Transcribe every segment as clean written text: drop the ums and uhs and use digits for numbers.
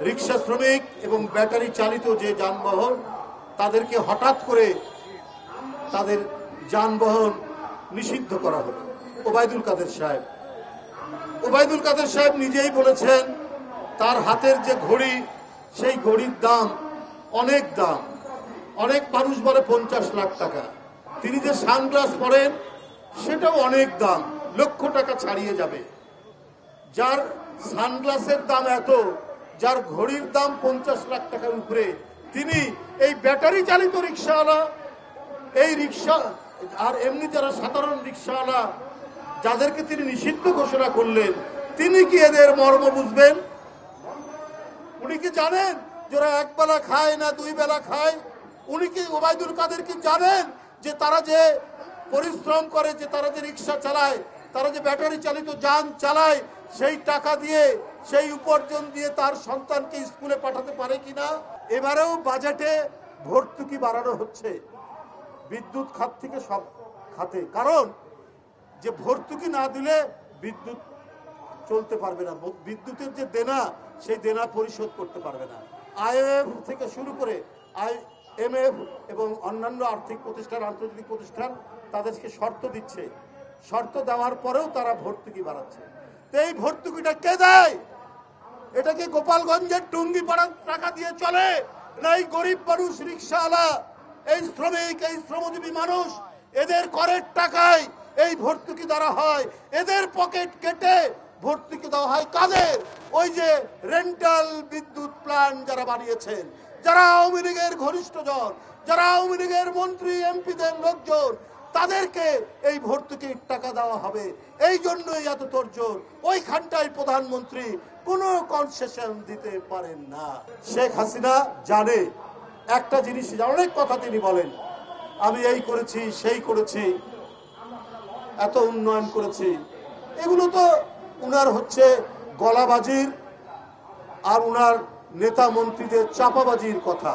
রিক্সা শ্রমিক এবং ব্যাটারি চালিত যে যানবাহন তাদেরকে হঠাৎ করে তাদের যানবাহন নিষিদ্ধ করা হলো। ওবায়দুল কাদের সাহেব নিজেই বলেছেন তার হাতের যে ঘড়ি সেই ঘড়ির দাম অনেক মানুষ বলে 50 লাখ টাকা। তিনি যে সানগ্লাস পরেন সেটাও অনেক দাম, লক্ষ টাকা ছাড়িয়ে যাবে। যার সানগ্লাসের দাম এত, যার ঘড়ির দাম 50 লাখ টাকার উপরে, তিনি এই ব্যাটারি চালিত রিক্সাওয়ালা, এই রিক্সা আর এমনি যারা সাধারণ রিক্সাওয়ালা যাদেরকে তিনি নিষিদ্ধ ঘোষণা করলেন, তিনি কি এদের মর্ম বুঝবেন? উনি কি জানেন যারা এক বেলা খায় না 2 বেলা খায়? উনি কি ওবায়দুল কাদের কি জানেন যে তারা যে পরিশ্রম করে, যে তারা যে রিক্সা চালায়, তারা যে ব্যাটারি চালিত যান চালায়, সেই টাকা দিয়ে, সেই উপার্জন দিয়ে তার সন্তানকে স্কুলে পাঠাতে পারে কিনা? এবারেও বাজেটে ভর্তুকি বাড়ানো হচ্ছে বিদ্যুৎ খাত থেকে সব খাতে, কারণ যে ভর্তুকি না দিলে বিদ্যুৎ চলতে পারবে না, বিদ্যুতের যে দেনা সেই দেনা পরিশোধ করতে পারবে না। IMF থেকে শুরু করে IMF এবং অন্যান্য আর্থিক প্রতিষ্ঠান, আন্তর্জাতিক প্রতিষ্ঠান তাদেরকে শর্ত দিচ্ছে, শর্ত দেওয়ার পরেও তারা ভর্তুকি বাড়াচ্ছে। তো এই ভর্তুকিটা কে দেয়? এটা কি গোপালগঞ্জের টুঙ্গিপাড়ার টাকা দিয়ে চলে, না এই গরিব মানুষ, রিক্সাওয়ালা, এই শ্রমিক, এই শ্রমজীবী মানুষ, এদের করের টাকায় এই ভর্তুকি দেওয়া হয়? এদের পকেট কেটে ভর্তুকি দেওয়া হয় কাদের? ওই যে রেন্টাল বিদ্যুৎ প্ল্যান্ট যারা বানিয়েছেন, যারা আওয়ামী লীগের ঘনিষ্ঠজন, যারা আওয়ামী লীগের মন্ত্রী এমপিদের লোকজন, তাদেরকে এই ভর্তুকির টাকা দেওয়া হবে। এই জন্যই এত তোড়জোড়। ওইখানটায় প্রধানমন্ত্রী কোনো কনসেশন দিতে পারেন না। শেখ হাসিনা জানে একটা জিনিস, অনেক কথা তিনি বলেন, আমি এই করেছি, সেই করেছি, এত উন্নয়ন করেছি। এগুলো তো উনার হচ্ছে গলাবাজির আর উনার নেতা মন্ত্রীদের চাপাবাজির কথা।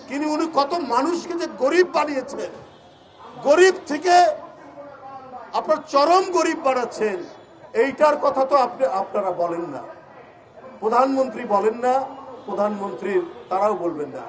কিন্তু উনি কত মানুষকে যে গরিব বানিয়েছেন, গরিব থেকে আপনার চরম গরিব বানাচ্ছেন, এইটার কথা তো আপনারা বলেন না, প্রধানমন্ত্রী বলেন না, প্রধানমন্ত্রীর তারাও বলবেন না।